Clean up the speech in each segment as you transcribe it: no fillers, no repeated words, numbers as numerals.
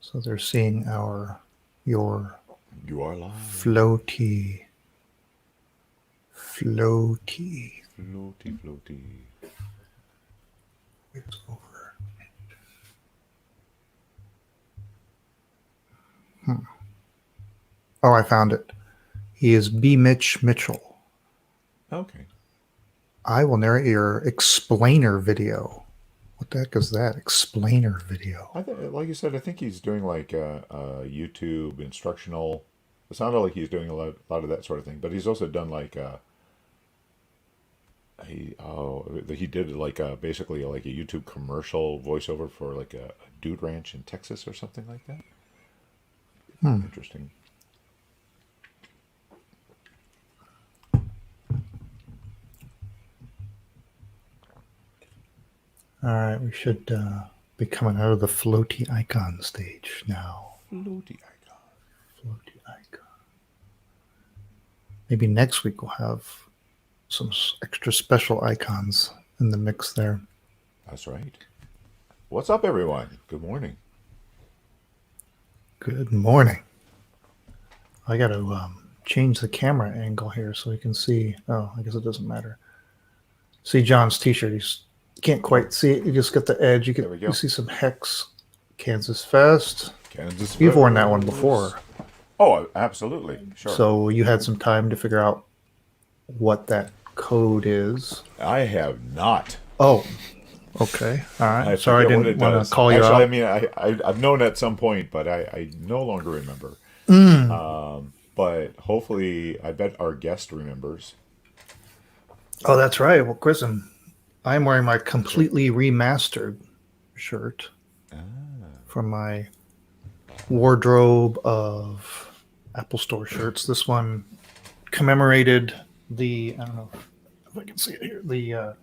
So they're seeing your You are live. floaty. Floaty. It's over. Oh, I found it. He is B. Mitch Mitchell. Okay. I will narrate your explainer video. What the heck is that? Explainer video. Like you said, I think he's doing like a YouTube instructional. It sounded like he's doing a lot of that sort of thing, but he's also done like he did like basically like a YouTube commercial voiceover for like a dude ranch in Texas or something like that. Interesting. All right, we should be coming out of the floaty icon stage now. Floaty icon. Floaty icon. Maybe next week we'll have some extra special icons in the mix there. That's right. What's up, everyone? Good morning. Good morning. I got to change the camera angle here so we can see. Oh, I guess it doesn't matter. See John's T-shirt. You can't quite see it. You just got the edge. You see some hex. KansasFest. KansasFest. You've worn that one before. Oh, absolutely. Sure. So you had some time to figure out what that code is. I have not. Oh, okay. All right. Sorry, I didn't want to call you out. out. I mean, I've known at some point, but I no longer remember. But hopefully, I bet our guest remembers. Oh, that's right. Well, Chris, I'm wearing my completely remastered shirt from my wardrobe of Apple Store shirts. This one commemorated I don't know if I can see it here, the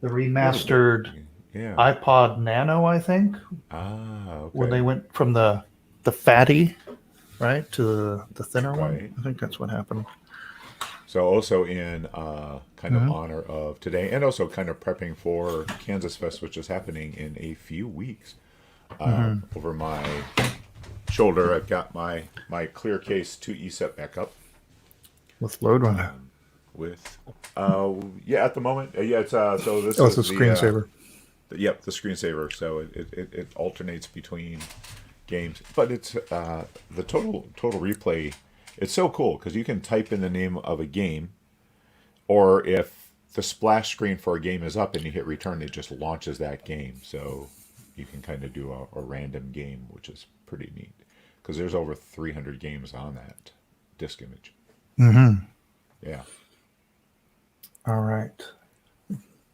remastered iPod Nano, I think. Okay. Where they went from the fatty, right, to the thinner one. I think that's what happened. So also in kind of honor of today, and also kind of prepping for KansasFest, which is happening in a few weeks. Over my shoulder, I've got my clear case 2E set back up. With Loadrunner. At the moment, it's so this is the screensaver. The screensaver. So it alternates between games, but it's the total replay. It's so cool because you can type in the name of a game, or if the splash screen for a game is up and you hit return, it just launches that game. So you can kind of do a random game, which is pretty neat because there's over 300 games on that disk image. Yeah. All right.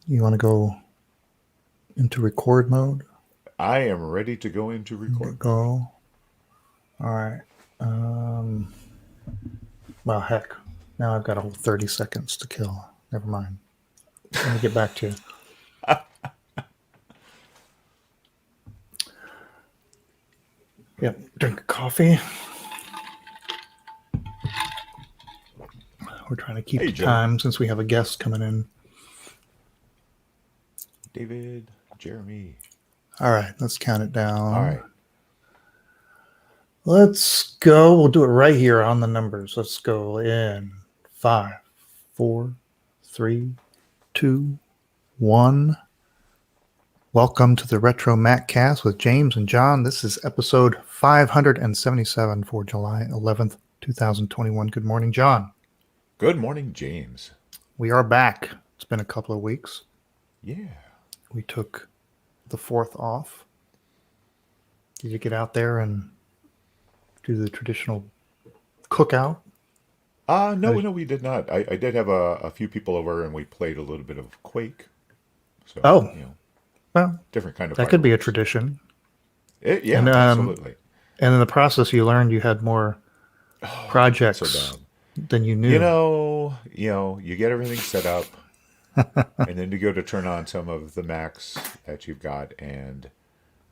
You want to go into record mode? I am ready to go into record. Go. All right. Well, heck. Now I've got a whole 30 seconds to kill. Never mind. Let me get back to you. Yep. Drink coffee. We're trying to keep the time since we have a guest coming in. David, Jeremy. All right, let's count it down. All right. Let's go. We'll do it right here on the numbers. Let's go in 5, 4, 3, 2, 1. Welcome to the RetroMacCast with James and John. This is episode 577 for July 11th, 2021. Good morning, John. Good morning, James. We are back. It's been a couple of weeks. Yeah. We took the 4th off. Did you get out there and do the traditional cookout? No, we did not. I did have a few people over and we played a little bit of Quake. So, well, different kind of that could be a tradition. Absolutely. And in the process, you learned you had more projects than you knew. You get everything set up, and then you go to turn on some of the Macs that you've got, and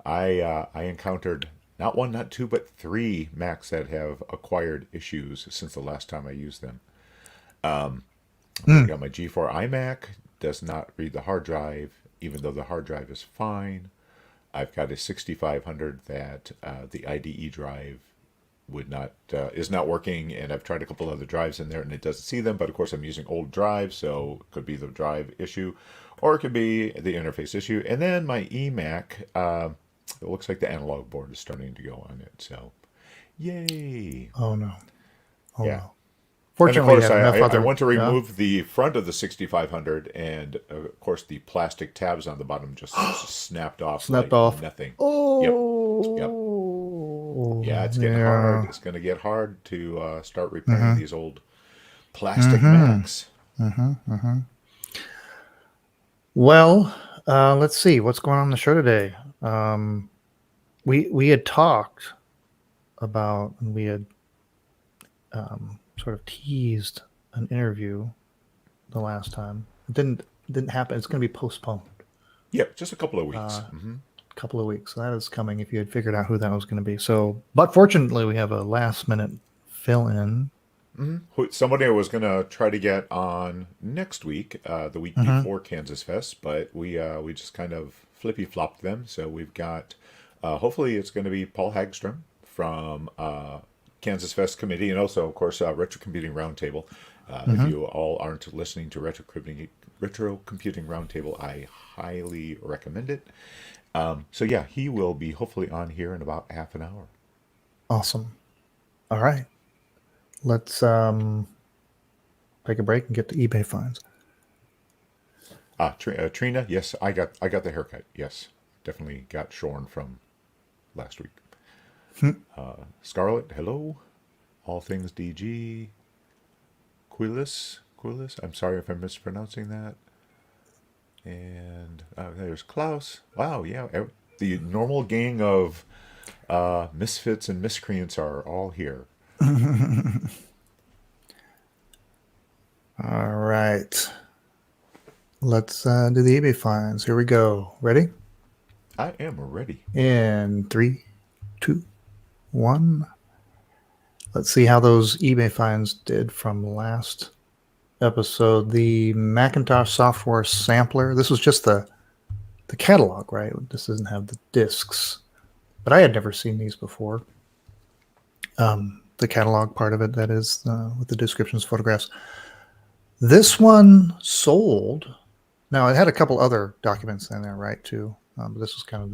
I encountered not one, not two, but 3 Macs that have acquired issues since the last time I used them. I got my G4 iMac, does not read the hard drive, even though the hard drive is fine. I've got a 6500 that the IDE drive would not is not working, and I've tried a couple other drives in there and it doesn't see them. But of course, I'm using old drives, so it could be the drive issue, or it could be the interface issue. And then my eMac, it looks like the analog board is starting to go on it. So, yay! Oh no. Oh Yeah. no. And of Fortunately, we course, have enough I other. want to Yeah? remove the front of the 6500, and of course, the plastic tabs on the bottom just snapped off. Snapped like off. nothing. Yep. Yep. Oh. Yeah, it's getting hard. It's going to get hard to start repairing Mm-hmm. these old plastic Mm-hmm. Macs. Mm-hmm. Mm-hmm. Well, let's see what's going on in the show today. We had talked about, and we had sort of teased an interview the last time. It didn't happen. It's going to be postponed Yep, just a couple of weeks. a couple of weeks. So that is coming. If you had figured out who that was going to be. So, but fortunately, we have a last minute fill in. Somebody I was going to try to get on next week, the week before KansasFest, but we just kind of flippy flopped them. So we've got, hopefully, it's going to be Paul Hagstrom from KansasFest committee, and also, of course, Retro Computing Roundtable. If you all aren't listening to Retro Computing Roundtable, I highly recommend it. So yeah, he will be hopefully on here in about half an hour. Awesome. All right. Let's take a break and get to eBay finds. Trina, yes, I got the haircut. Yes, definitely got shorn from last week. Scarlett, hello. All things DG. Quillis. I'm sorry if I'm mispronouncing that. And there's Klaus. Wow, yeah, the normal gang of misfits and miscreants are all here. All right. Let's do the eBay finds. Here we go. Ready? I am ready. In 3, 2, 1. Let's see how those eBay finds did from last episode. The Macintosh software sampler. This was just the catalog, right? This doesn't have the discs. But I had never seen these before. The catalog part of it, that is, with the descriptions, photographs. This one sold. Now, it had a couple other documents in there, right, too. But this was kind of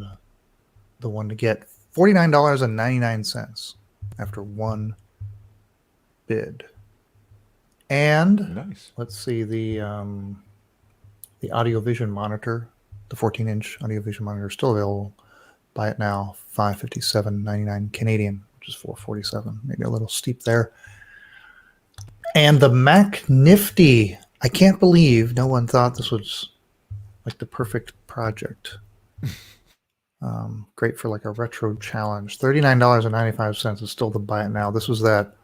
the one to get. $49.99 after one bid. And Nice. let's see, the Audio Vision monitor, the 14-inch Audio Vision monitor is still available. Buy it now, $557.99 Canadian, which is $447. Maybe a little steep there. And the Mac Nifty. I can't believe no one thought this was like the perfect project. Great for like a retro challenge. $39.95 is still the buy it now. This was that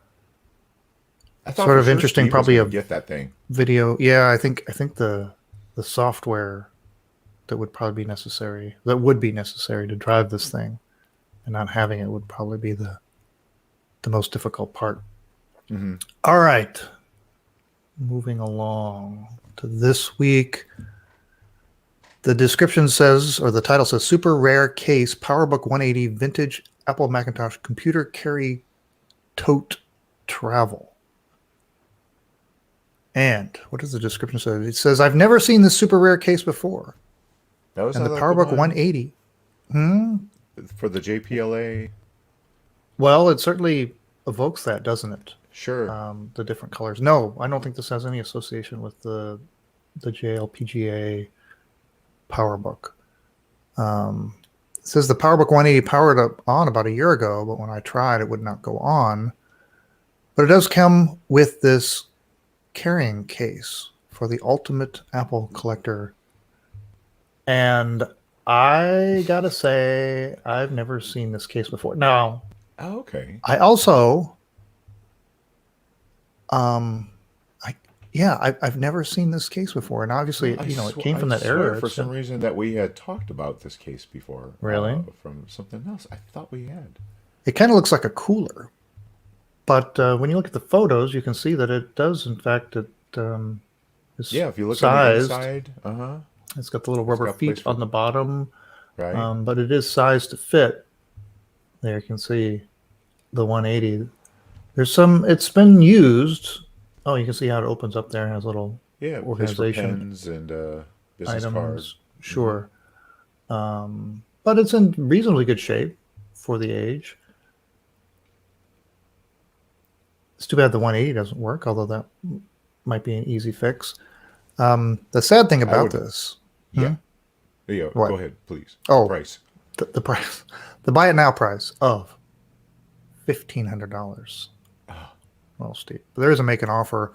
I thought sort for of sure interesting, Steve was probably gonna a get that thing. video. Yeah, I think the software that would probably be necessary, to drive this thing, and not having it would probably be the most difficult part. Mm-hmm. All right. Moving along to this week. The description says, or the title says, Super Rare Case PowerBook 180 Vintage Apple Macintosh Computer Carry Tote Travel. And what does the description say? It says, I've never seen this super rare case before. That was And the like PowerBook one 180. for the JPLA. Well, it certainly evokes that, doesn't it? Sure. The different colors. No, I don't think this has any association with the JLPGA PowerBook. It says the PowerBook 180 powered up on about a year ago, but when I tried, it would not go on. But it does come with this carrying case for the ultimate Apple collector. And I gotta say, I've never seen this case before. Now, Oh, okay. I also, I've never seen this case before, and obviously, it came from that era. For some reason that we had talked about this case before. Really? From something else. I thought we had. It kind of looks like a cooler, but when you look at the photos, you can see that it does, in fact, is Yeah, if you look sized. on the inside, It's got the little rubber got place feet for- on the bottom. Right. But it is sized to fit. There you can see the 180. There's some. It's been used. Oh, you can see how it opens up there and has little Yeah, place for organization pens and business card. items. Sure. But it's in reasonably good shape for the age. It's too bad the 180 doesn't work, although that might be an easy fix. The sad thing about this. Yeah. Yeah. What? Go ahead, please. Oh, Price. The price, the buy it now price of $1,500. Well, steep. But there is a make an offer.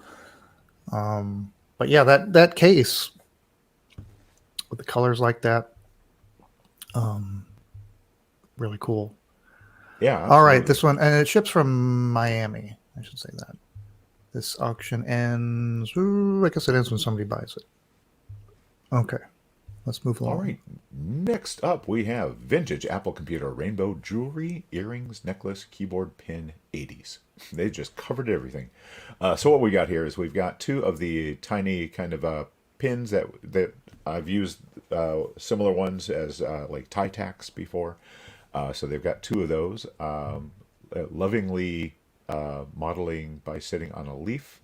But yeah, that case with the colors like that, really cool. Yeah. Absolutely. All right, this one, and it ships from Miami. I should say that. This auction ends. I guess it ends when somebody buys it. Okay, let's move along. All right. Next up, we have vintage Apple computer rainbow jewelry, earrings, necklace, keyboard, pin, 80s. They just covered everything. So what we got here is we've got two of the tiny kind of pins that I've used similar ones as like tie tacks before. So they've got two of those, lovingly modeling by sitting on a leaf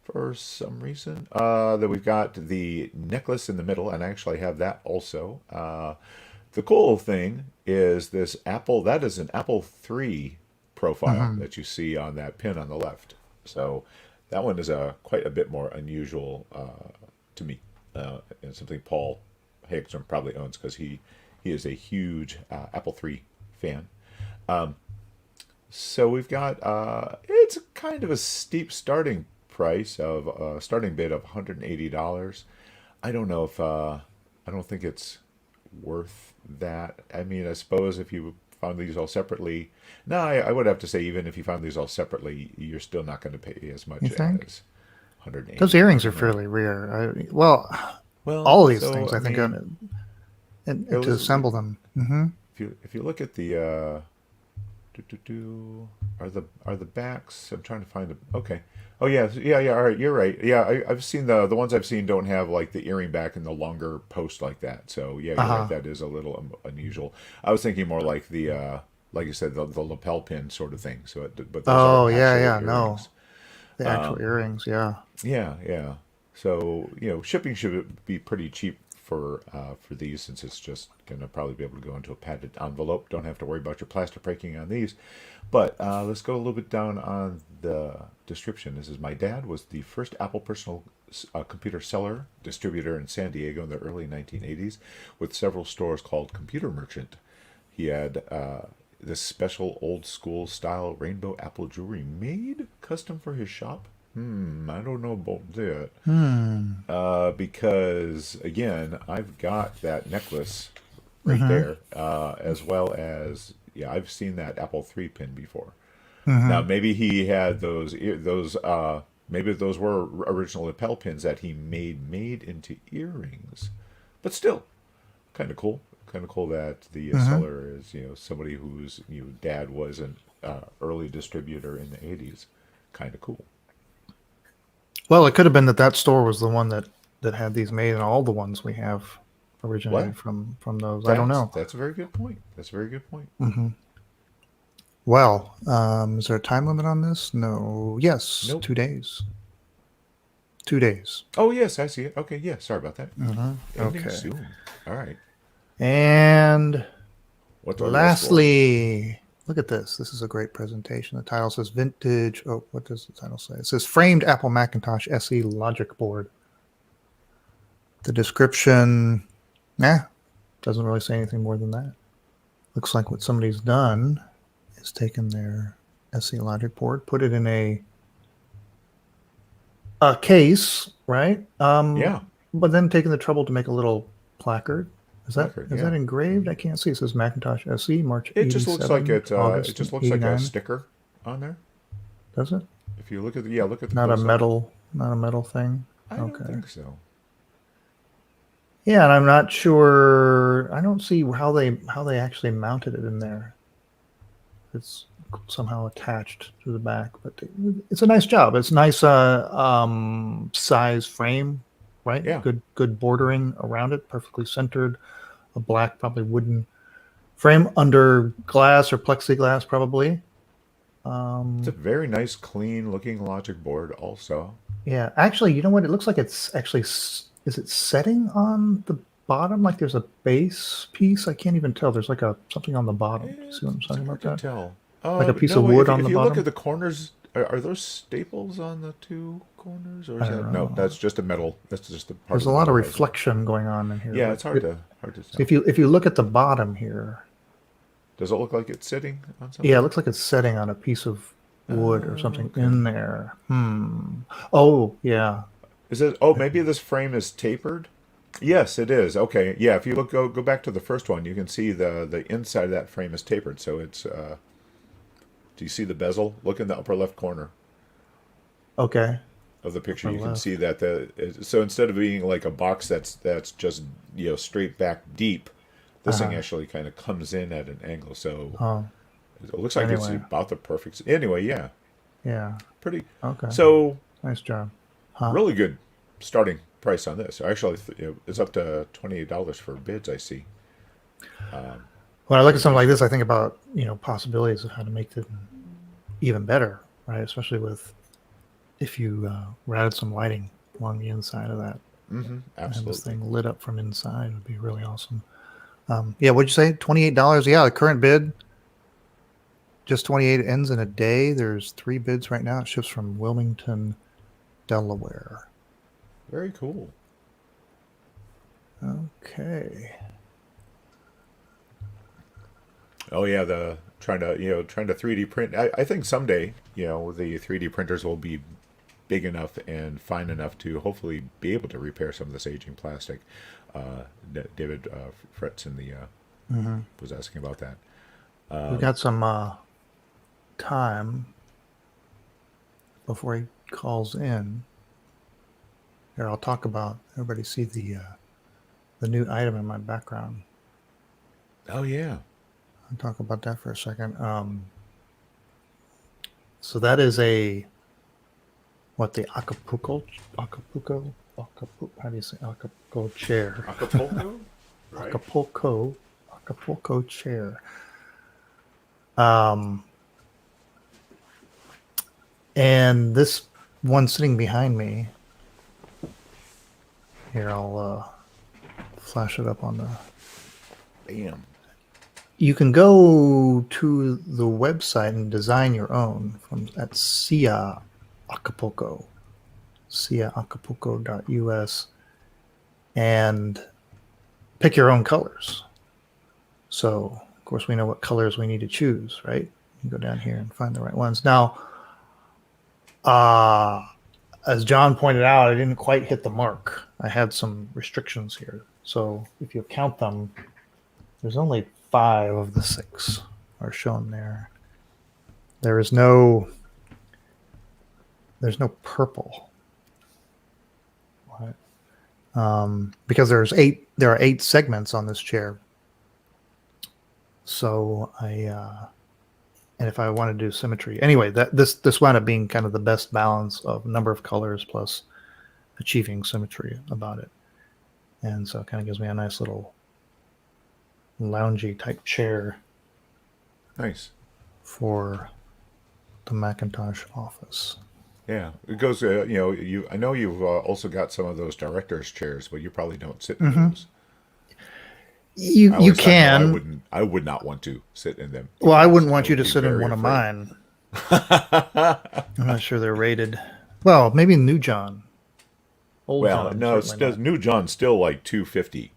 for some reason. Then we've got the necklace in the middle, and I actually have that also. The cool thing is this Apple, that is an Apple III profile that you see on that pin on the left. So that one is quite a bit more unusual to me, and something Paul Hagstrom probably owns because he is a huge Apple III fan. So we've got it's kind of a steep starting price of starting bid of $180. I don't know if I don't think it's worth that. I mean, I suppose if you found these all separately, no, I would have to say even if you found these all separately, you're still not going to pay as much You think? as 180. Those earrings are fairly rare. Well, all of these so, things, I think, mean, and to assemble them. if you look at the are the backs? I'm trying to find them. Okay. Oh yeah. All right, you're right. Yeah, I've seen the ones I've seen don't have like the earring back and the longer post like that. So yeah, you're right. That is a little unusual. I was thinking more like the like you said, the lapel pin sort of thing. So, but those are actual earrings. The actual earrings, yeah. Yeah. So shipping should be pretty cheap for these, since it's just going to probably be able to go into a padded envelope. Don't have to worry about your plastic breaking on these. But let's go a little bit down on the description. This is: my dad was the first Apple personal computer seller, distributor in San Diego in the early 1980s, with several stores called Computer Merchant. He had this special old school style rainbow Apple jewelry made custom for his shop. I don't know about that. Because again, I've got that necklace right there, as well as I've seen that Apple III pin before. Now maybe he had those maybe those were original lapel pins that he made into earrings, but still, kind of cool. Kind of cool that the seller is somebody whose dad was an early distributor in the 80s. Kind of cool. Well, it could have been that store was the one that had these made, and all the ones we have originated from those. I don't know. That's a very good point. Well, is there a time limit on this? No. Yes. Nope. 2 days. 2 days. Oh yes, I see it. Okay, yeah. Sorry about that. Okay. Soon. All right. And lastly, look at this. This is a great presentation. The title says vintage. Oh, what does the title say? It says framed Apple Macintosh SE logic board. The description, doesn't really say anything more than that. Looks like what somebody's done is taken their SE logic board, put it in a case, right? But then taken the trouble to make a little placard. Is that engraved? I can't see. It says Macintosh SE March. It just looks like it just looks like a sticker on there. Does it? If you look at the not a metal thing. I don't think so. Yeah, and I'm not sure. I don't see how they actually mounted it in there. It's somehow attached to the back, but it's a nice job. It's nice size frame, right? Yeah. Good bordering around it, perfectly centered. a black, probably wooden frame under glass or plexiglass, probably. It's a very nice, clean looking logic board also. Yeah, actually, you know what? It looks like it's actually, is it setting on the bottom? Like there's a base piece? I can't even tell. There's like something on the bottom. Do you see what I'm talking about? Hard to tell. Like a piece of No, wood on if the you bottom? look at the corners, are those staples on the two corners, or is I that don't no? know. That's just a metal. That's just a part. There's of a the lot of metal, reflection going on in here. Yeah, but it's hard to tell. if you look at the bottom here, Does it look like it's sitting on something? yeah, it looks like it's setting on a piece of wood or something okay. in there. Oh, yeah. Is it? Oh, maybe this frame is tapered. Yes, it is. Okay, yeah. If you go back to the first one, you can see the inside of that frame is tapered. So it's. Do you see the bezel? Look in the upper left corner Okay. of the picture. Upper You can left. see that so instead of being like a box that's just straight back deep, this thing actually kind of comes in at an angle. So Oh, it looks like it's anyway. about the perfect. Anyway, yeah, yeah. pretty. Okay. So Nice job. Huh? really good starting price on this. Actually, it's up to $28 for bids. I see. When I look at something like this, I think about, possibilities of how to make it even better, right? Especially if you added some lighting along the inside of that. And this Absolutely. thing lit up from inside would be really awesome. Yeah, what'd you say? $28? Yeah, the current bid, just 28, ends in a day. There's 3 bids right now. It ships from Wilmington, Delaware. Very cool. Okay. Oh yeah, the trying to 3D print. I think someday the 3D printers will be big enough and fine enough to hopefully be able to repair some of this aging plastic. David Fretz in the was asking about that. We've got some time before he calls in. Here, I'll talk about. Everybody see the new item in my background. Oh yeah. I'll talk about that for a second. So that is the Acapulco, how do you say Acapulco chair? Acapulco, right? Acapulco chair. And this one sitting behind me, here, I'll flash it up on the. Bam. You can go to the website and design your own at SIA Acapulco, siaacapulco.us, and pick your own colors. So, of course, we know what colors we need to choose, right? You go down here and find the right ones. Now, as John pointed out, I didn't quite hit the mark. I had some restrictions here. So if you count them, there's only 5 of the 6 are shown there. There's no purple. Right? Because there are 8 segments on this chair. So and if I want to do symmetry, anyway, this wound up being kind of the best balance of number of colors plus achieving symmetry about it. And so it kind of gives me a nice little loungy type chair. Nice. For the Macintosh office. Yeah, it goes. I know you've also got some of those directors' chairs, but you probably don't sit in those. You can. I would not want to sit in them. Well, I wouldn't want you to sit in one of mine. I'm not sure they're rated. Well, maybe New John. Old John. No, New John's still like 250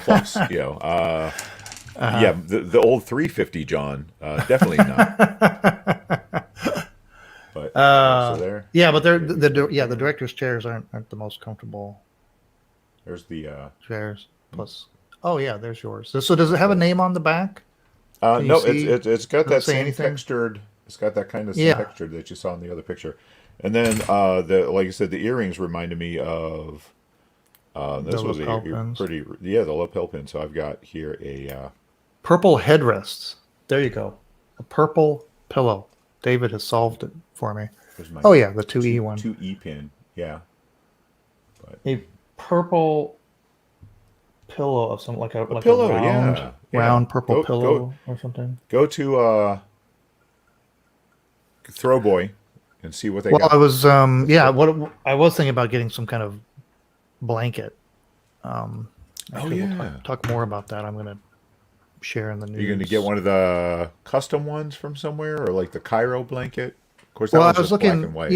plus. Yeah, the old 350 John, definitely not. But so there. Yeah, but the director's chairs aren't the most comfortable. There's the chairs plus. Oh yeah, there's yours. So does it have a name on the back? No, it's got that same anything? Textured. It's got that kind of texture that you saw in the other picture. And then like I said, the earrings reminded me of this was pretty the lapel pin. So I've got here a purple headrests. There you go, a purple pillow. David has solved it for me. Oh yeah, the 2E one. 2E pin, yeah. But a purple pillow of some like a pillow, round yeah. purple pillow or something. Go to Throwboy and see what they Well, got. I was what I was thinking about getting some kind of blanket. Um, Oh Actually, we'll yeah. talk more about that. I'm gonna share in the Are you going to get news. one of the custom ones from somewhere, or like the Cairo blanket? Of course, that Well, one's I was just black looking, and white.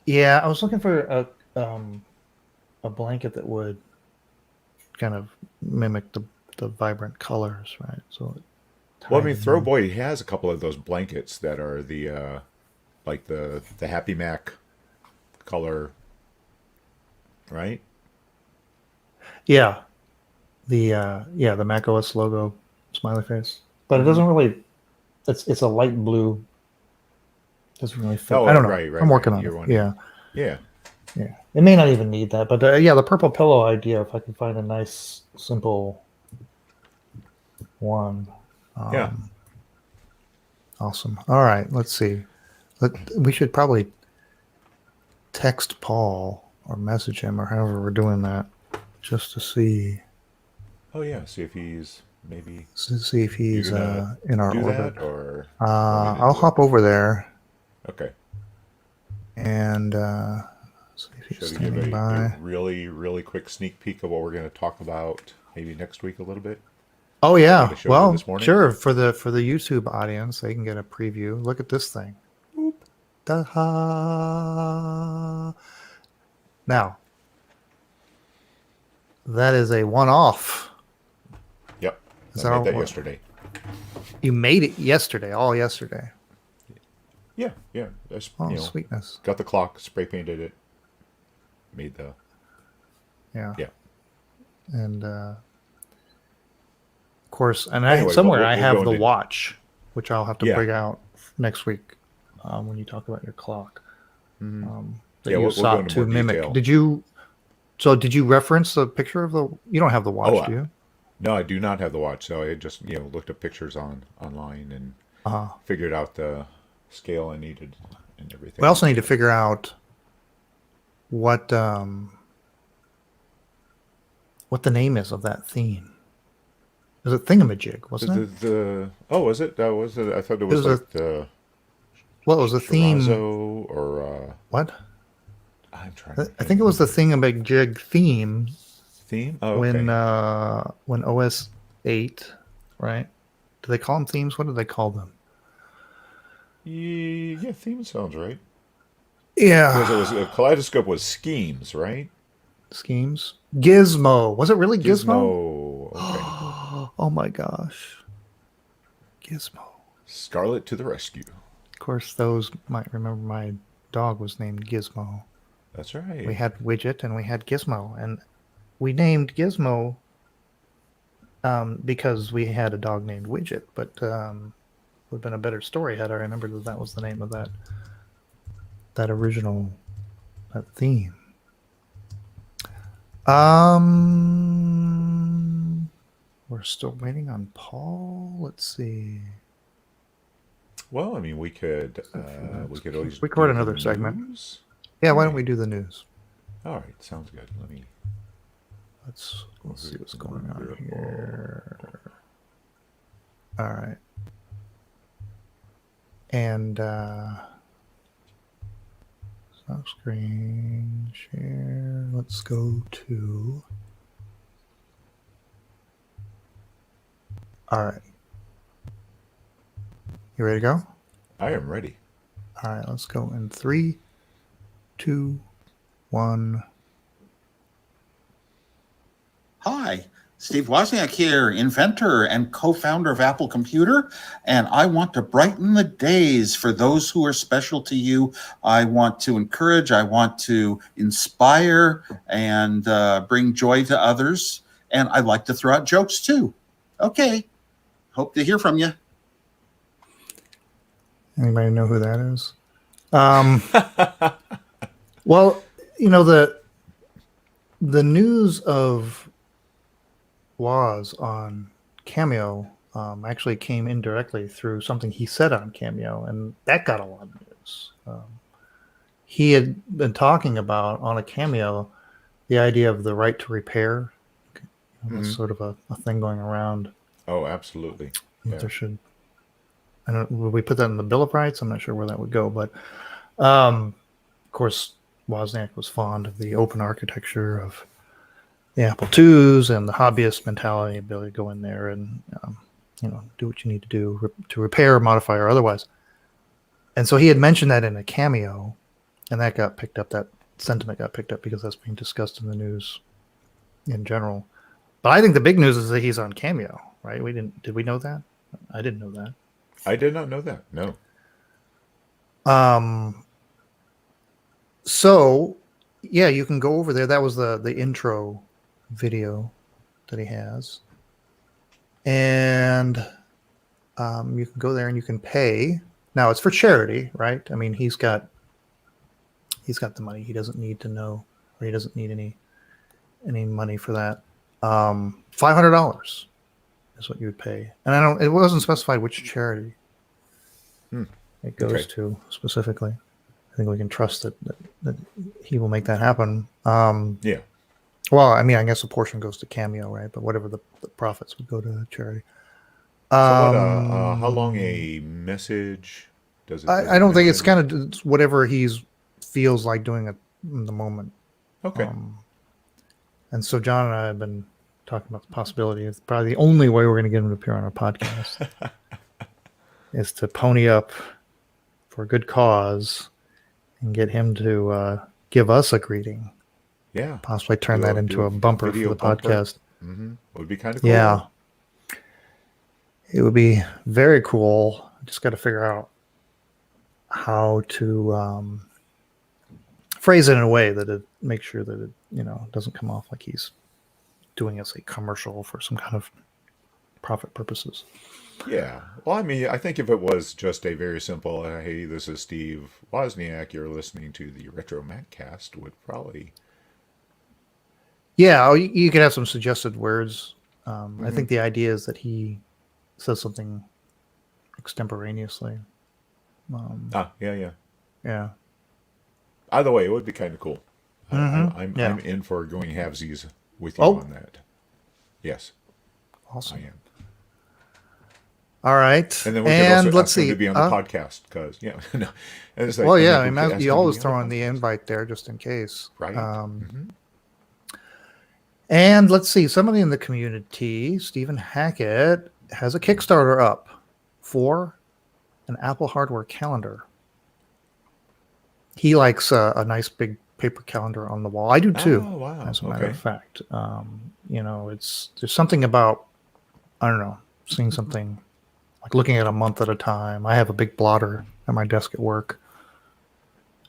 yeah, I was looking for a blanket that would kind of mimic the vibrant colors, right? So it Well, I tied mean, them in. Throwboy has a couple of those blankets that are the like the Happy Mac color, right? Yeah, the Mac OS logo smiley face, but it Mm-hmm. doesn't really. It's a light blue. Doesn't really fit. I Oh, don't know. right, right, I'm right. working on it. You're wanting, Yeah, yeah, yeah. It may not even need that, but yeah, the purple pillow idea. If I can find a nice, simple one, yeah. um, awesome. All right, let's see. We should probably text Paul or message him or however we're doing that, just to see Oh, yeah. See if he's maybe if you're he's gonna in our do orbit. that, or you want me to I'll do it? hop over there Okay. and see if he's Should we give standing a by. really, really quick sneak peek of what we're going to talk about maybe next week a little bit? Oh Like I yeah, showed you well, this morning? sure. For the YouTube audience, they can get a preview. Look at this thing. Boop. Da-ha. Now that is a one-off. Yep. Is I that made that all? yesterday. You made it yesterday, all yesterday. Yeah, yeah. That's, Oh, sweetness. got the clock, spray painted it, made the, Yeah. yeah. And of course, and Anyway, somewhere I we'll have go the into, watch, which I'll have to yeah. bring out next week when you talk about your clock Mm-hmm. that Yeah, you we'll go sought into to more mimic. detail. Did you reference the picture of the? You don't have the Oh, watch, do you? no, I do not have the watch. So I just, looked up pictures online and Uh, figured out the scale I needed and we everything. also need to figure out what um, what the name is of that theme. Is it Thingamajig, wasn't it? Oh, was it? That was it. I thought it It was was a like the Well, it was a theme. Chirazo or What? I'm trying to I think it think. was the Thingamajig theme Theme? Oh, okay. when OS 8, right? Do they call them themes? What do they call them? Yeah, theme sounds right. Because it was Yeah, Kaleidoscope was schemes, right? schemes. Gizmo. Was it really Gizmo? Gizmo. Okay. Oh my gosh, Gizmo. Scarlet to the rescue. Of course, those might remember my dog was named Gizmo. That's right. We had Widget and we had Gizmo, and we named Gizmo because we had a dog named Widget, but would have been a better story had I remembered that was the name of that original that theme. We're still waiting on Paul. Let's see. Well, I mean, we could always Record do the another segment. news. Yeah, All why don't right. we do the news? All right, sounds good. Let's see what's going on here. All right. And stop screen share. Let's go to. All right. You ready to go? I am ready. All right, let's go in 3, 2, 1. Hi, Steve Wozniak here, inventor and co-founder of Apple Computer, and I want to brighten the days for those who are special to you. I want to encourage, I want to inspire, and bring joy to others, and I like to throw out jokes too. Okay, hope to hear from you. Anybody know who that is? Well, the news of Woz on Cameo actually came indirectly through something he said on Cameo, and that got a lot of news. He had been talking about on a Cameo the idea of the right to repair. That's sort of a thing going around. Oh, absolutely. Yeah. There should. I don't. Would we put that in the Bill of Rights? I'm not sure where that would go, but of course, Wozniak was fond of the open architecture of the Apple IIs and the hobbyist mentality, ability to go in there and do what you need to do to repair, modify, or otherwise. And so he had mentioned that in a Cameo, and that got picked up. That sentiment got picked up because that's being discussed in the news in general. But I think the big news is that he's on Cameo, right? Did we know that? I didn't know that. I did not know that. No. So yeah, you can go over there. That was the intro video that he has. And you can go there and you can pay. Now it's for charity, right? I mean, he's got the money. He doesn't need to know, or he doesn't need any money for that. $500 is what you would pay, and it wasn't specified which charity it goes to specifically. I think we can trust that he will make that happen. Yeah. Well, I mean, I guess a portion goes to Cameo, right? But whatever the profits would go to charity. So how long a message does it? I don't think it's kind of whatever he's feels like doing it in the moment. Okay. And so John and I have been talking about the possibility. It's probably the only way we're going to get him to appear on our podcast is to pony up for a good cause and get him to give us a greeting. Yeah. Possibly turn that into a bumper for the podcast. Mm-hmm. Would be kind of cool. Yeah. It would be very cool. Just got to figure out how to phrase it in a way that it makes sure that it doesn't come off like he's doing us a commercial for some kind of profit purposes. Yeah. Well, I mean, I think if it was just a very simple, hey, this is Steve Wozniak, you're listening to the RetroMacCast, would probably... Yeah, you could have some suggested words. I think the idea is that he says something extemporaneously. Yeah. Either way, it would be kind of cool. Mm-hmm. I'm in for going halvesies with you on that. Yes. Awesome. I am. All right. And then we can also let's ask him see. to be on the podcast because, no. And it's like, well, yeah, I mean, you always throw in the invite there just in case. Right. And let's see, somebody in the community, Stephen Hackett, has a Kickstarter up for an Apple hardware calendar. He likes a nice big paper calendar on the wall. I do too. Oh, wow. As a matter of fact, there's something about, I don't know, seeing something like looking at a month at a time. I have a big blotter at my desk at work.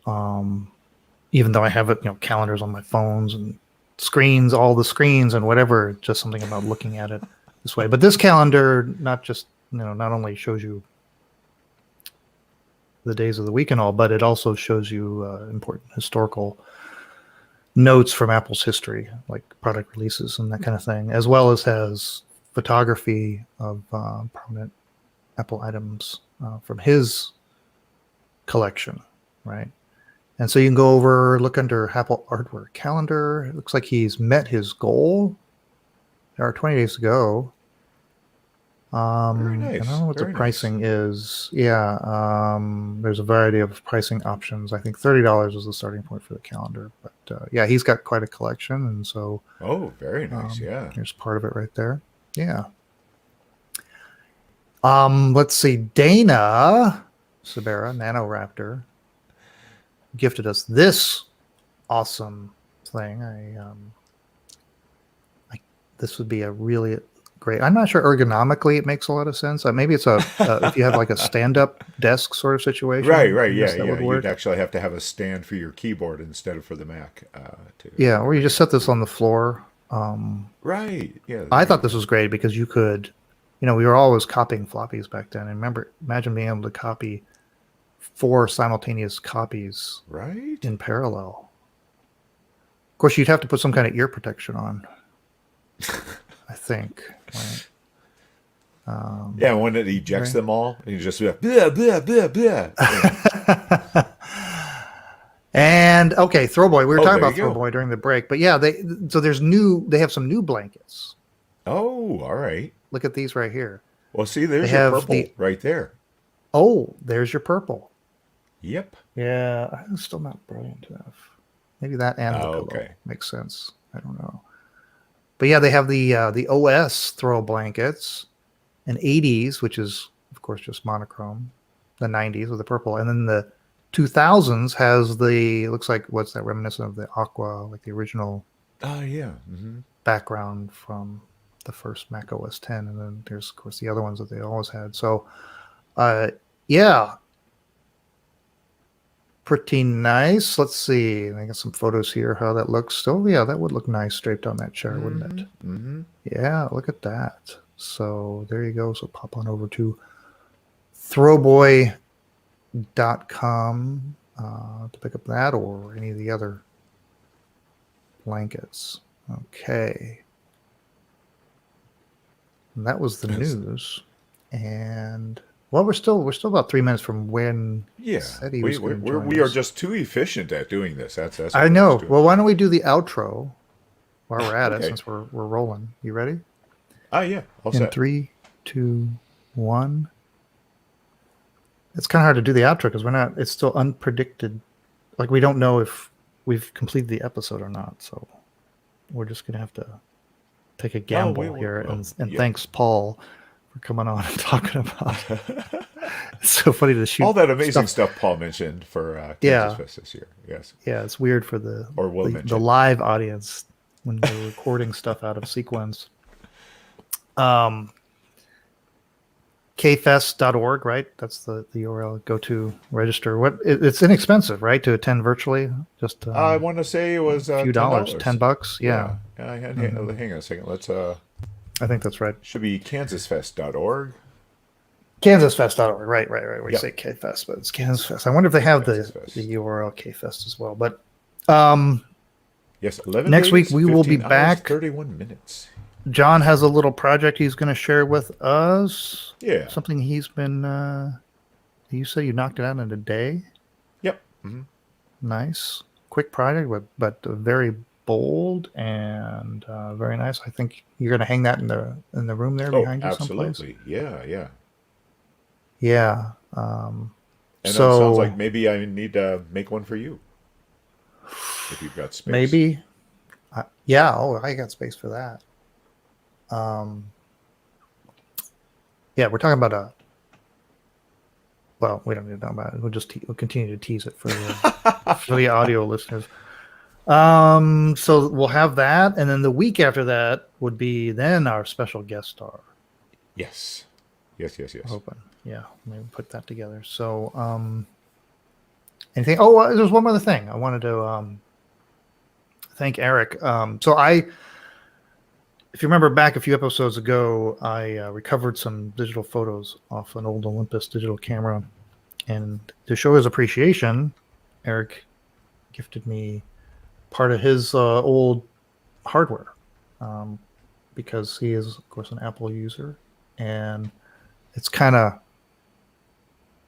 Even though I have calendars on my phones and screens, all the screens and whatever, just something about looking at it this way. But this calendar not only shows you the days of the week and all, but it also shows you important historical notes from Apple's history, like product releases and that kind of thing, as well as has photography of prominent Apple items from his collection, right? And so you can go over, look under Apple Hardware Calendar. It looks like he's met his goal. There are 20 days to go. Very nice. I don't know what Very the pricing is. Yeah, there's a variety of pricing options. I think $30 is the starting point for the calendar. But yeah, he's got quite a collection, and so. Oh, very nice. Yeah. Here's part of it right there. Yeah. Let's see. Dana Sabera, Nanoraptor, gifted us this awesome thing. This would be a really great. I'm not sure ergonomically it makes a lot of sense. Maybe it's if you have like a stand-up desk sort of situation. Right. Yeah. Would You'd actually have to have a stand for your keyboard instead of for the Mac. Yeah, or you just set this on the floor. Right. Yeah. I thought this was great because you could, we were always copying floppies back then. And imagine being able to copy 4 simultaneous copies in parallel. Of course, you'd have to put some kind of ear protection on, I think. Right? Yeah, when it ejects them all, and you just be like, blah, blah, blah, blah. Yeah. And okay, Throwboy. We were talking about Throwboy during the break, but yeah, they have some new blankets Oh, all right. Look at these right here. Well, see, They there's your have purple the right there. oh, there's your purple. Yep. Yeah, I'm still not brilliant enough. Maybe that and the Oh, pillow okay. makes sense. I don't know. But yeah, they have the OS throw blankets, an 80s, which is of course just monochrome, the 90s with the purple, and then the 2000s has the looks like what's that reminiscent of the aqua, like the original Oh, yeah. Mm-hmm. background from the first Mac OS 10, and then there's of course the other ones that they always had. So, yeah, pretty nice. Let's see. I got some photos here. How that looks. Still, yeah, that would look nice draped on that chair, wouldn't it? Mm-hmm. Yeah, look at that. So there you go. So pop on over to throwboy.com to pick up that or any of the other blankets. Okay. And that was the news. And well, we're still about 3 minutes from when he Yeah. said he was going to join We are us. just too efficient at doing this. That's I what we're know. just doing. Well, why don't we do the outro while we're at it, Okay. since we're rolling. You ready? Yeah. All In set. 3, 2, 1. It's kind of hard to do the outro because we're not. It's still unpredicted. Like we don't know if we've completed the episode or not. So we're just gonna have to take a gamble here. And yeah. thanks, Paul, for coming on and talking about it. It's so funny to shoot All that amazing stuff Paul mentioned for KansasFest this year. Yes. Yeah, it's weird for the mention. live audience when we're recording stuff out of sequence. KFest.org, right? That's the URL. Go to register. It's inexpensive, right, to attend virtually? Just I want to say it was a few dollars, $10. Yeah. Hang on a second. Let's. I think that's right. Should be KansasFest.org. KansasFest.org. Right. We Yep. say KFest, but it's KansasFest. I wonder if they have the URL KFest as well. But yes, 11 next days, week we will be 15 hours, back. 31 minutes. John has a little project he's going to share with us. Yeah. Something he's been. You say you knocked it out in a day. Yep. Mm-hmm. Nice, quick project, but very bold and very nice. I think you're going to hang that in the room there behind you someplace. Absolutely. Yeah. Yeah. And so it sounds like maybe I need to make one for you if you've got space. Maybe. Yeah. Oh, I got space for that. Yeah, we're talking about well, we don't need to talk about it. We'll continue to tease it for the for the audio listeners. So we'll have that, and then the week after that would be then our special guest star. Yes. Open. Yeah, maybe put that together. So, anything? Oh, there's one other thing I wanted to thank Eric. If you remember back a few episodes ago, I recovered some digital photos off an old Olympus digital camera. And to show his appreciation, Eric gifted me part of his old hardware because he is, of course, an Apple user. And it's kind of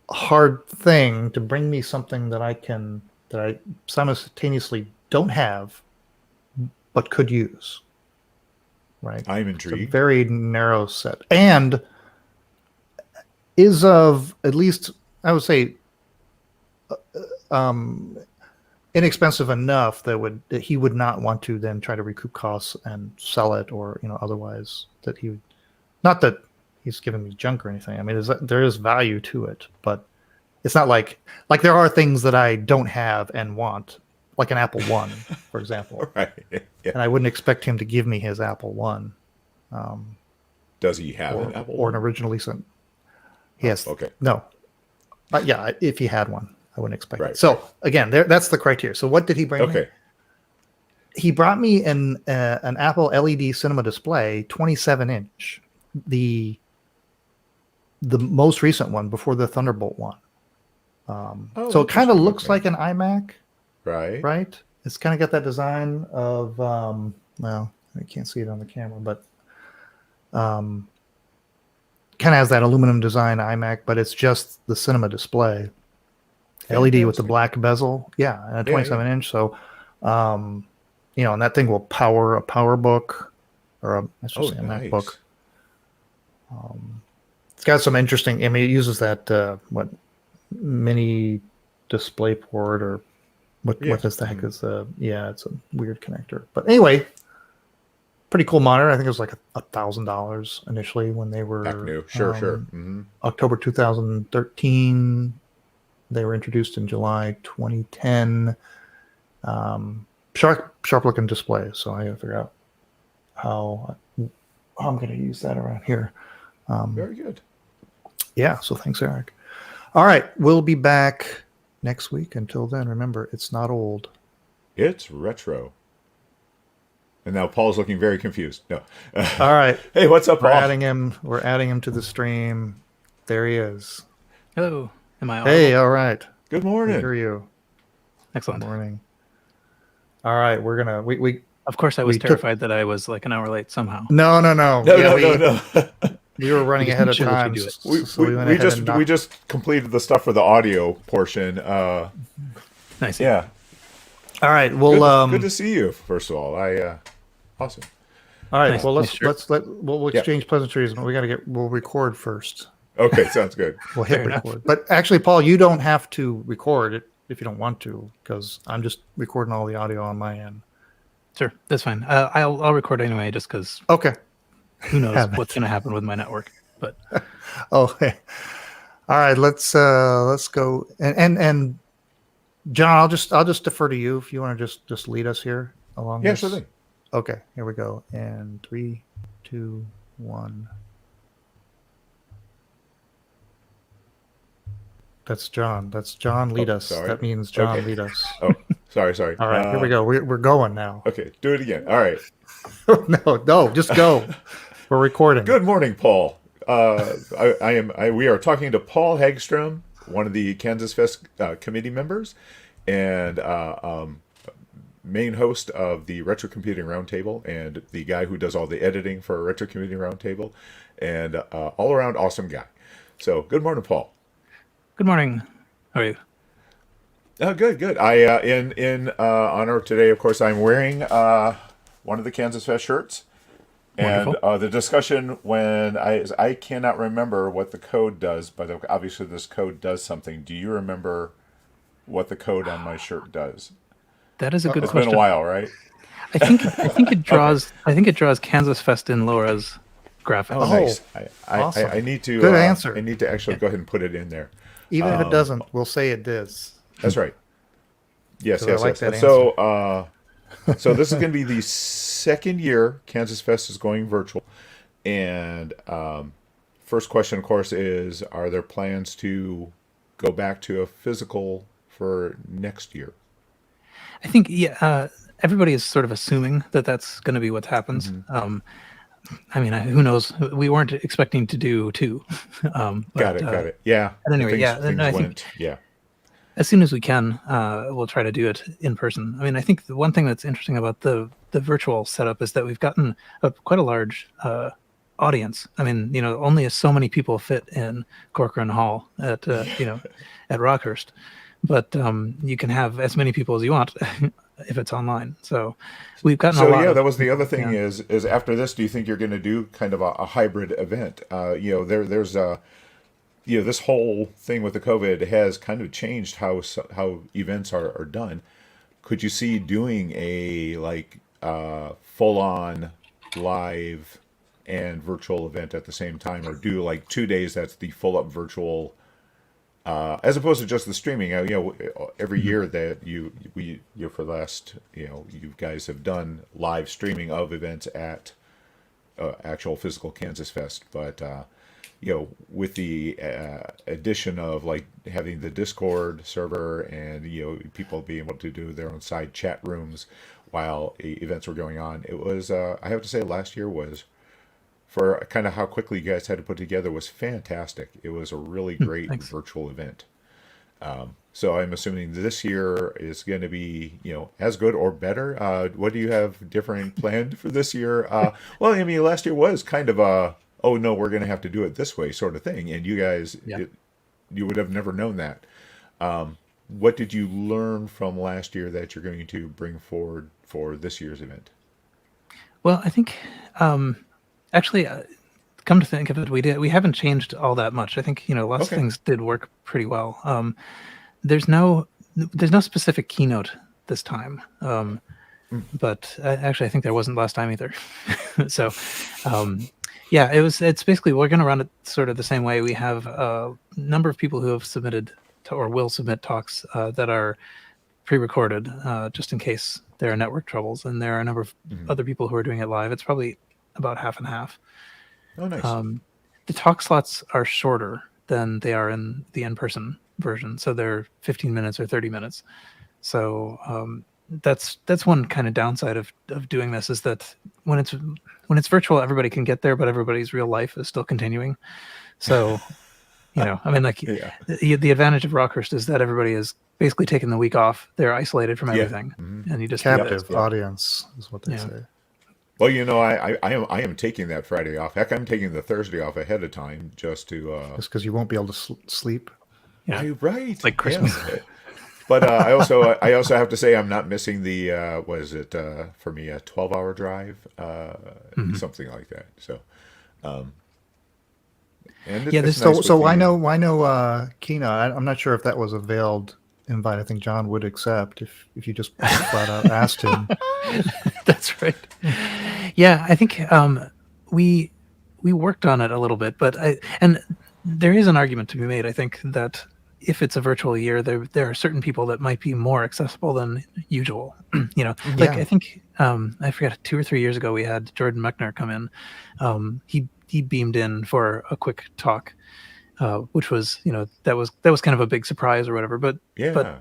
a hard thing to bring me something that I simultaneously don't have but could use. Right. I'm intrigued. It's a very narrow set, and is of at least I would say inexpensive enough that he would not want to then try to recoup costs and sell it, or otherwise that he would. Not that he's giving me junk or anything. I mean, there is value to it, but it's not like there are things that I don't have and want. Like an Apple One, for example. Right. Yeah. And I wouldn't expect him to give me his Apple One. Does he have an Apple or an originally sent? Yes. Okay. No. Yeah, if he had one, I wouldn't expect it. Right. So again, that's the criteria. So what did he bring me? Okay. He brought me an Apple LED cinema display, 27-inch, the most recent one before the Thunderbolt one. So it kind of looks like an iMac. Right. It's kind of got that design of well, I can't see it on the camera, but kind of has that aluminum design iMac, but it's just the cinema display. LED with the black bezel. Yeah, and a 27-inch. So, and that thing will power a PowerBook. or I should say a nice. MacBook. It's got some interesting. I mean, it uses that mini display port or what this the heck is? It's a weird connector. But anyway, pretty cool monitor. I think it was like $1,000 initially when they were Back new. Sure. October 2013. They were introduced in July 2010. Sharp looking display. So I got to figure out how I'm going to use that around here. Very good. Yeah. So thanks, Eric. All right. We'll be back next week. Until then, remember, it's not old. It's retro. And now Paul's looking very confused. No. All right. Hey, what's up, Paul? We're adding him to the stream. There he is. Hello. Am I on? Hey, all right. Good morning. I hear you. Excellent. Good morning. All right, we're gonna we Of course, I was terrified that I was like an hour late somehow. No. No. We were running ahead of time. We just completed the stuff for the audio portion. Nice. Yeah. All right. Well, good to see you. First of all, awesome. All right. Nice. Well, Nice we'll exchange pleasantries, but we'll record first. Okay, sounds good. We'll hit record. But actually, Paul, you don't have to record it if you don't want to, because I'm just recording all the audio on my end. Sure, that's fine. I'll record anyway, just because. Okay. Who knows what's going to happen with my network? But. Okay. All right. Let's go and John, I'll just defer to you if you want to just lead us here along. Yeah, sure thing. Okay, here we go. And 3, 2, 1. That's John. Lead us. Sorry. That means John lead us. Oh, sorry. All right, here we go. We're going now. Okay, do it again. All right. No, just go. We're recording. Good morning, Paul. We are talking to Paul Hagstrom, one of the KansasFest committee members, and main host of the Retro Computing Roundtable, and the guy who does all the editing for Retro Computing Roundtable, and all around awesome guy. So, good morning, Paul. Good morning. How are you? Good. I in honor today, of course, I'm wearing one of the KansasFest shirts. And the discussion when I cannot remember what the code does, but obviously this code does something. Do you remember what the code on my shirt does? That is a good It's question. been a while, right? I think it draws. Okay. I think it draws KansasFest in Laura's graphics. Oh, nice. Awesome. I need to. Good answer. I need to actually go ahead and put it in there. Even if it doesn't, we'll say it does. That's right. Yes. I like that So, so this is going to be the second year KansasFest is going virtual, and first question, of course, is: are there plans to go back to a physical for next year? I think everybody is sort of assuming that that's going to be what happens. Mm-hmm. I mean, who knows? We weren't expecting to do two. Got it. Yeah. But anyway, I think as soon as we can, we'll try to do it in person. I mean, I think the one thing that's interesting about the virtual setup is that we've gotten quite a large audience. I mean, only so many people fit in Corcoran Hall at Rockhurst, but you can have as many people as you want if it's online. So we've gotten a lot. So that was the other thing is after this, do you think you're going to do kind of a hybrid event? There's this whole thing with the COVID has kind of changed how events are done. Could you see doing a full on live and virtual event at the same time, or do like 2 days that's the full up virtual, as opposed to just the streaming? Every year that you for the last you guys have done live streaming of events at actual physical KansasFest, but with the addition of having the Discord server and people being able to do their own side chat rooms while events were going on, it was I have to say last year was, for kind of how quickly you guys had to put together, was fantastic. It was a really great virtual event. So I'm assuming this year is going to be, as good or better. What do you have different planned for this year? Well, I mean, last year was kind of a, oh no, we're going to have to do it this way sort of thing. And you guys, you would have never known that. What did you learn from last year that you're going to bring forward for this year's event? Well, I think actually, come to think of it, we haven't changed all that much. I think lots of Okay. things did work pretty well. There's no specific keynote this time, but actually, I think there wasn't last time either. So, yeah, it's basically we're going to run it sort of the same way. We have a number of people who have submitted or will submit talks that are pre-recorded, just in case there are network troubles, and there are a number of other people who are doing it live. It's probably about half and half. Oh, nice. The talk slots are shorter than they are in the in-person version, so they're 15 minutes or 30 minutes. So that's one kind of downside of doing this, is that when it's virtual, everybody can get there, but everybody's real life is still continuing. So I mean, like the advantage of Rockhurst is that everybody is basically taking the week off. They're isolated from everything, and you just captive audience is what they say. Well, I am taking that Friday off. Heck, I'm taking the Thursday off ahead of time just just because you won't be able to sleep. Yeah, right. Like Christmas. Yes. But I also have to say I'm not missing the for me a 12-hour drive, something like that. So, and it's nice so why no keynote? I'm not sure if that was a veiled invite. I think John would accept if you just flat out asked him. That's right. Yeah, I think we worked on it a little bit, but and there is an argument to be made. I think that if it's a virtual year, there are certain people that might be more accessible than usual. I think I forget 2 or 3 years ago we had Jordan Mechner come in. He beamed in for a quick talk, which was that was kind of a big surprise or whatever. But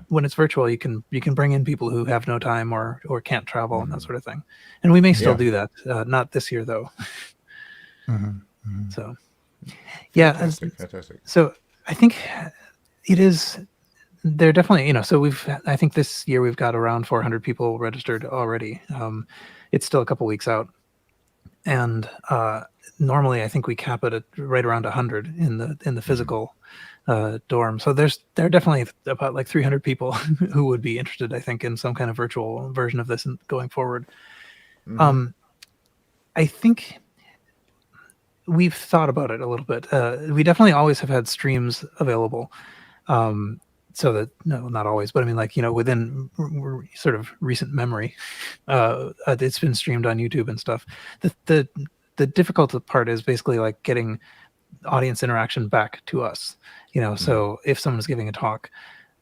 when it's virtual, you can bring in people who have no time or can't travel and that sort of thing. And we may still do that. Not this year though. So fantastic. So I think it is. They're definitely so I think this year we've got around 400 people registered already. It's still a couple weeks out, and normally I think we cap it at right around 100 in the physical dorm. So there are definitely about like 300 people who would be interested, I think, in some kind of virtual version of this going forward. I think we've thought about it a little bit. We definitely always have had streams available. So that not always, but I mean, like, within sort of recent memory, it's been streamed on YouTube and stuff. The difficult part is basically like getting audience interaction back to us. So if someone's giving a talk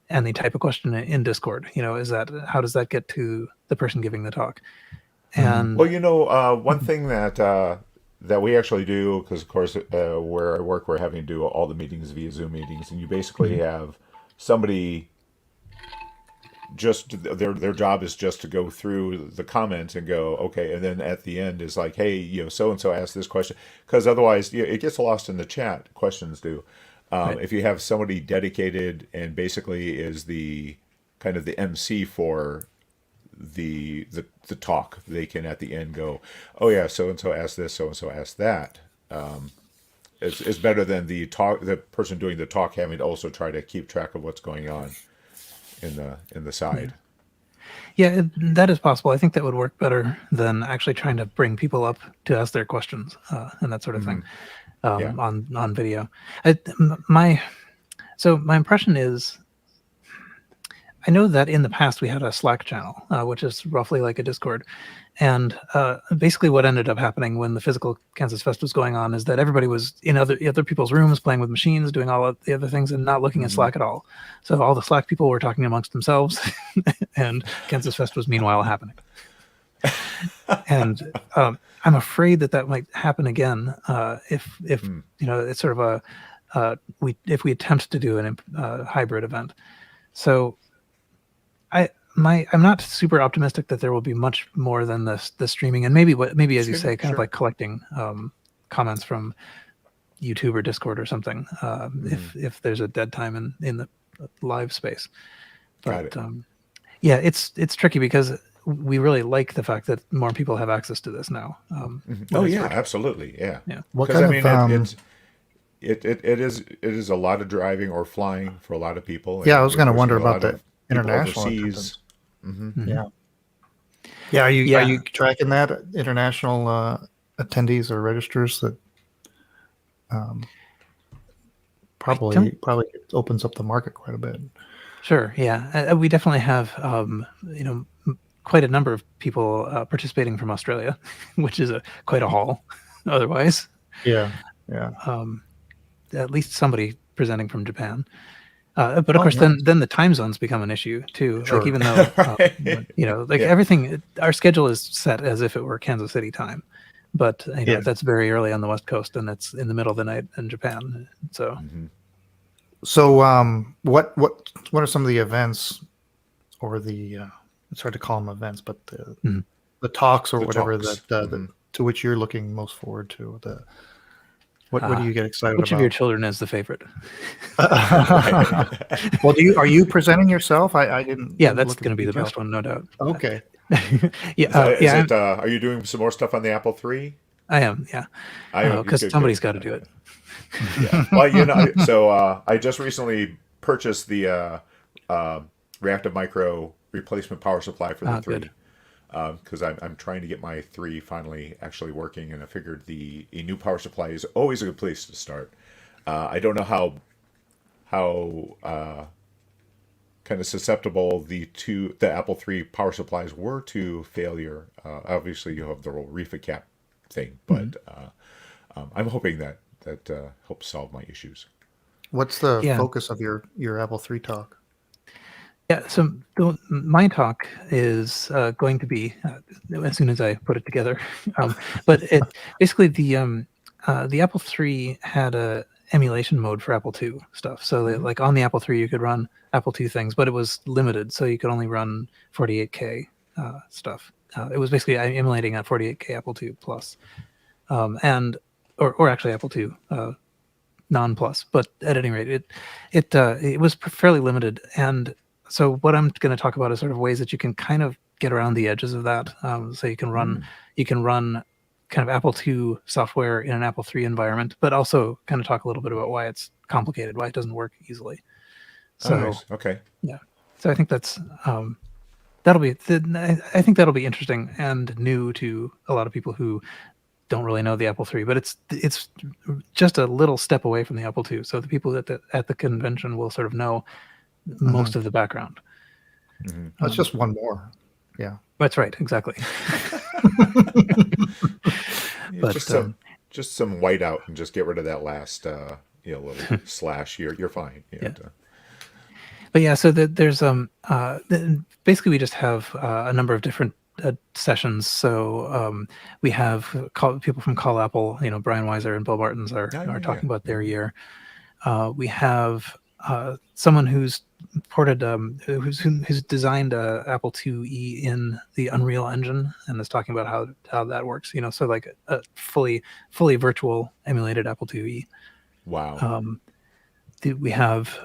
and they type a question in Discord, how does that get to the person giving the talk? And one thing that we actually do, because of course where I work, we're having to do all the meetings via Zoom meetings, and you basically have somebody just their job is just to go through the comments and go, okay, and then at the end is like, hey, so and so asked this question, because otherwise it gets lost in the chat. Questions do. If you have somebody dedicated and basically is the kind of the MC for the talk, they can at the end go, oh yeah, so and so asked this, so and so asked that. It's better than the person doing the talk having to also try to keep track of what's going on in the side. Yeah, that is possible. I think that would work better than actually trying to bring people up to ask their questions and that sort of thing on video. My impression is, I know that in the past we had a Slack channel, which is roughly like a Discord. And basically what ended up happening when the physical KansasFest was going on is that everybody was in other people's rooms playing with machines, doing all of the other things and not looking at Slack at all. So all the Slack people were talking amongst themselves and KansasFest was meanwhile happening. And I'm afraid that might happen again if it's sort of if we attempt to do a hybrid event. So I'm not super optimistic that there will be much more than the streaming, and maybe as you say, kind of like collecting comments from YouTube or Discord or something, if there's a dead time in the live space. But it's tricky because we really like the fact that more people have access to this now. Oh yeah, absolutely, yeah. What kind of it is a lot of driving or flying for a lot of people. Yeah, I was going to wonder about the international. Yeah. Yeah, are Yeah. you tracking that international attendees or registers that probably opens up the market quite a bit. Sure. Yeah, we definitely have quite a number of people participating from Australia, which is quite a haul. Otherwise, Yeah. at least somebody presenting from Japan. But of course, then the time zones become an issue too. Sure. Like even though Right. everything, our schedule is set as if it were Kansas City time, but that's very early on the West Coast, and it's in the middle of the night in Japan. So, So what are some of the events, or the it's hard to call them events, but the talks or The whatever talks. that to which you're looking most forward to? What do you get excited which about? of your children is the favorite? Well, are you presenting yourself? I didn't. Yeah, that's going to be the best one, no doubt. Okay. Are you doing some more stuff on the Apple III? I am, yeah. Because somebody's got to do it. Yeah. Well, so I just recently purchased the Reactive Micro replacement power supply for the 3. Because I'm trying to get my 3 finally actually working, and I figured a new power supply is always a good place to start. I don't know how kind of susceptible the Apple III power supplies were to failure. Obviously, you have the whole refit cap thing, but I'm hoping that helps solve my issues. What's the focus of your Apple III talk? Yeah, so my talk is going to be as soon as I put it together. But it basically the Apple III had a emulation mode for Apple II stuff. So like on the Apple III you could run Apple II things, but it was limited, so you could only run 48K stuff. It was basically emulating a 48K Apple II Plus, and or actually Apple II non-Plus. But at any rate, it was fairly limited. And so what I'm going to talk about is sort of ways that you can kind of get around the edges of that. So you can run kind of Apple II software in an Apple III environment, but also kind of talk a little bit about why it's complicated, why it doesn't work easily. So, nice. Okay. Yeah. So I think that's I think that'll be interesting and new to a lot of people who don't really know the Apple III, but it's just a little step away from the Apple II. So the people at the convention will sort of know most of the background. That's just one more. Yeah. That's right. Exactly. But just some whiteout and just get rid of that last little slash. You're fine. But yeah, so there's basically we just have a number of different sessions. So we have people from Call Apple, Brian Weiser and Bill Martins are talking about their year. We have someone who's ported, who's designed Apple IIe in the Unreal Engine and is talking about how that works. So like a fully virtual emulated Apple IIe. Wow. We have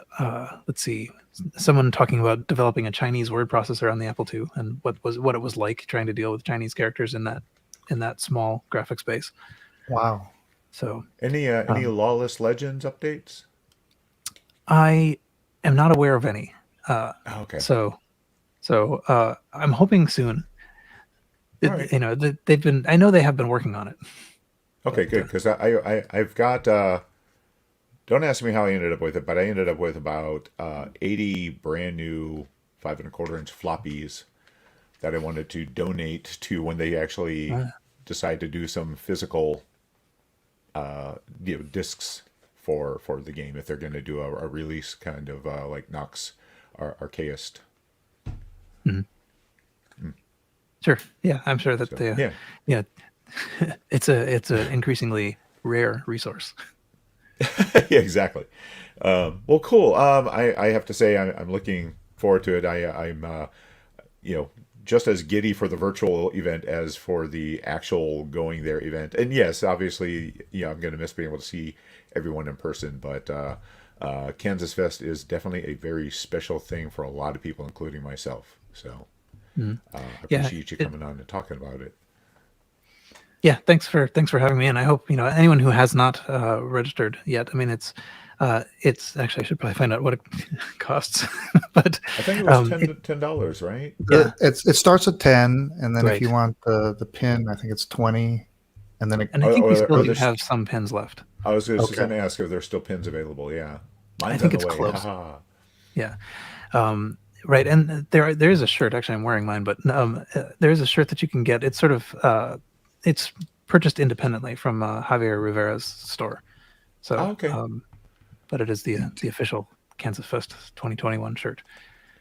let's see, someone talking about developing a Chinese word processor on the Apple II and what it was like trying to deal with Chinese characters in that small graphic space. Wow. So any Lawless Legends updates? I am not aware of any. Okay. So I'm hoping soon. Right. I know they have been working on it. Okay, good, because I've got. Don't ask me how I ended up with it, but I ended up with about 80 brand new 5.25-inch floppies that I wanted to donate to when they actually decide to do some physical discs for the game, if they're going to do a release kind of like Nox Archaist. Sure. Yeah, I'm sure that it's an increasingly rare resource. Yeah, exactly. Well, cool. I have to say I'm looking forward to it. I'm just as giddy for the virtual event as for the actual going there event. And yes, obviously, I'm going to miss being able to see everyone in person, but KansasFest is definitely a very special thing for a lot of people, including myself. So I appreciate you coming on and talking about it. Yeah, thanks for having me, and I hope anyone who has not registered yet. I mean, it's actually I should probably find out what it costs, but I think it was it- $10, right? Yeah. It starts at 10, and then Right. if you want the pin, I think it's 20, and then it, and I think we Or still do there's- have some pins left. I was just Okay. going to ask if there's still pins available. Yeah, mine's think on the it's way. close. Haha. Yeah. Right. And there is a shirt. Actually, I'm wearing mine, but there is a shirt that you can get. It's sort of it's purchased independently from Javier Rivera's store. So, Oh, okay. But it is the official KansasFest 2021 shirt.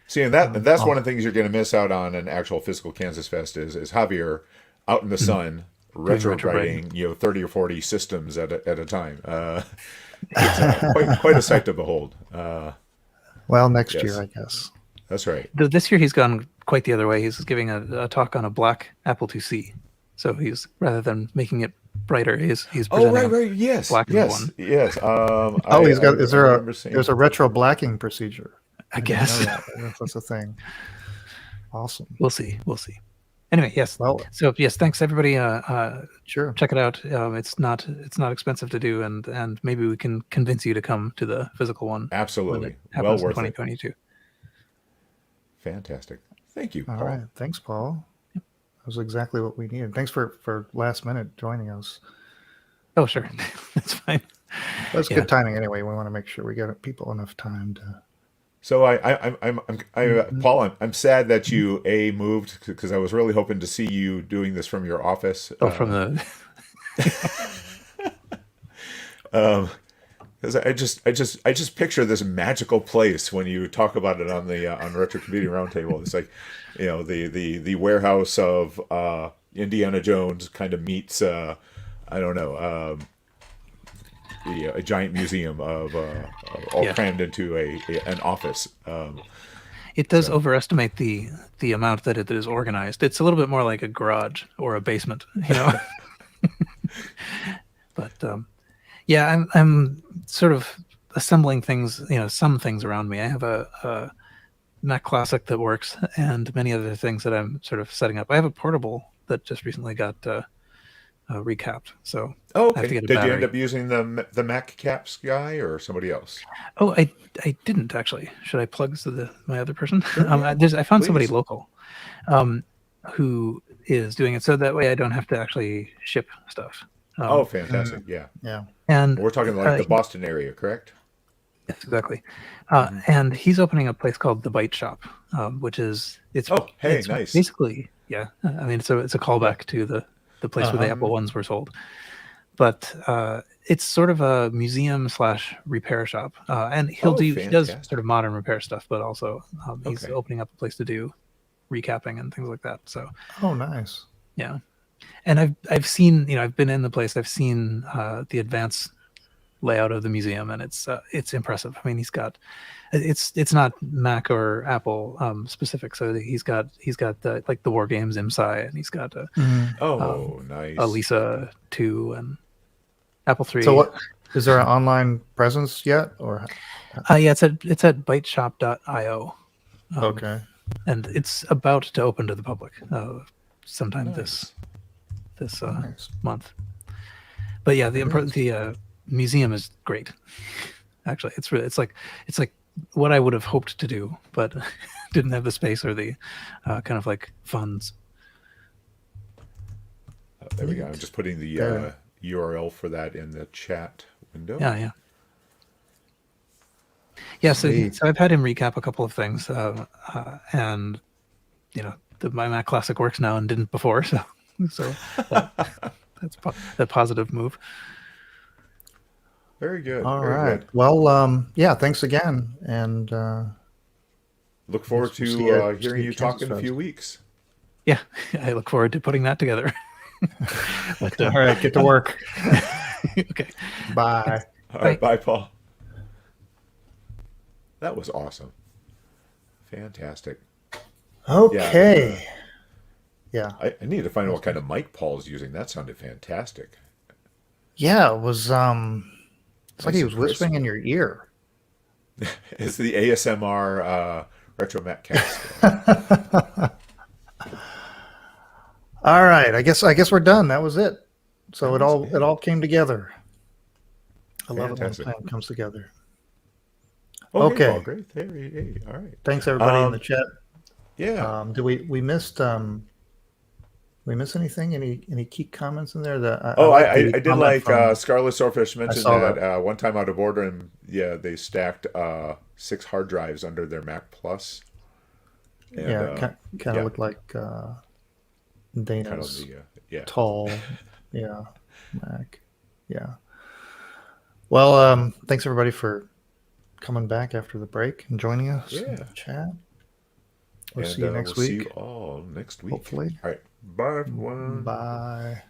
See, and that's one of the things you're going to miss out on an actual physical Kansas Fest is Javier out in the sun retro writing 30 or 40 systems at a time. It's quite a sight to behold. well, next Yes. year, I guess. That's right. This year he's gone quite the other way. He's giving a talk on a black Apple IIc. So he's, rather than making it brighter, he's Oh, presenting right. Yes, black and yes, one. yes. He's got. Is there remember seeing- there's a retro blacking procedure? I didn't guess. know that. That's a thing. Awesome. We'll see. Anyway, yes. Well, So yes, thanks everybody. sure. Check it out. It's not expensive to do, and maybe we can convince you to come to the physical one. when Absolutely. it Well happens in worth it. 2022. Fantastic. Thank you, All Paul. right. Thanks, Paul. That was exactly what we needed. Thanks for last minute joining us. Oh, sure, that's fine. That's Yeah. good timing anyway. We want to make sure we get people enough time to. So Paul, I'm sad that you moved because I was really hoping to see you doing this from your office. Oh, from the Because I just picture this magical place when you talk about it on the on Retro Computing Roundtable. It's like, the warehouse of Indiana Jones kind of meets I don't know, a giant museum of all Yeah. crammed into an office. it does overestimate the amount that it is organized. It's a little bit more like a garage or a basement, But yeah, I'm sort of assembling things, some things around me. I have a Mac Classic that works, and many other things that I'm sort of setting up. I have a portable that just recently got recapped, so Oh, I have to okay. get a Did you battery. end up using the Mac Caps guy or somebody else? Oh, I didn't actually. Should I plug my other person? I found somebody Please. local, who is doing it, so that way I don't have to actually ship stuff. Oh, fantastic! Yeah, Yeah. And we're talking like the Boston area, correct? yes, exactly. And he's opening a place called the Byte Shop, which is Oh, hey, it's nice. basically, yeah. I mean, it's a callback to the place where the Apple ones were sold, but it's sort of a museum / repair shop, and he does fantastic. sort of modern repair stuff, but also he's Okay. opening up a place to do recapping and things like that. So Oh, nice. yeah, and I've seen, I've been in the place, I've seen the advanced layout of the museum, and it's impressive. I mean, he's got it's not Mac or Apple specific, so he's got the the War Games IMSI, and he's got Oh, nice. a Lisa 2 and Apple 3. So what is there an online presence yet, or Yeah, it's at byteshop.io. okay? And it's about to open to the public sometime this Nice. month. But yeah, the museum is great. Actually, it's like what I would have hoped to do, but didn't have the space or the kind of like funds. There we go. I'm just putting the Yeah. URL for that in the chat window. Yeah. So Sweet. I've had him recap a couple of things, and my Mac Classic works now and didn't before, so that's a positive move. Very good. All very right. good. Well, yeah. Thanks again, and Look forward We'll see to you- hearing see you you talk in a KansasFest. few weeks. Yeah, I look forward to putting that together. But, all right, get to work. okay. Bye. All right, bye, Paul. That was awesome. Fantastic. Okay. Yeah. I need to find out what kind of mic Paul's using. That sounded fantastic. Yeah. It was. It's like Nice he and was whispering crisp. in your ear. It's the ASMR RetroMacCast. All right. I guess we're done. That was it. So it all came together. I love it when a Fantastic. plan comes together. Oh, hey, Okay. Paul, great. Hey, all right. Thanks everybody in the chat. Yeah. Do we missed we miss anything? Any key comments in there that Oh, like I the did comment like from Scarlet Swordfish mentioned saw that one time out of order, and yeah, they stacked 6 hard drives under their Mac Plus. And, kind of yeah. looked like kind of Dana's the yeah. tall, Mac, yeah. Well, thanks everybody for coming back after the break and joining us in Yeah. the chat. We'll And see you next we'll see week. you all next week. Hopefully. All right. Bye, everyone. Bye.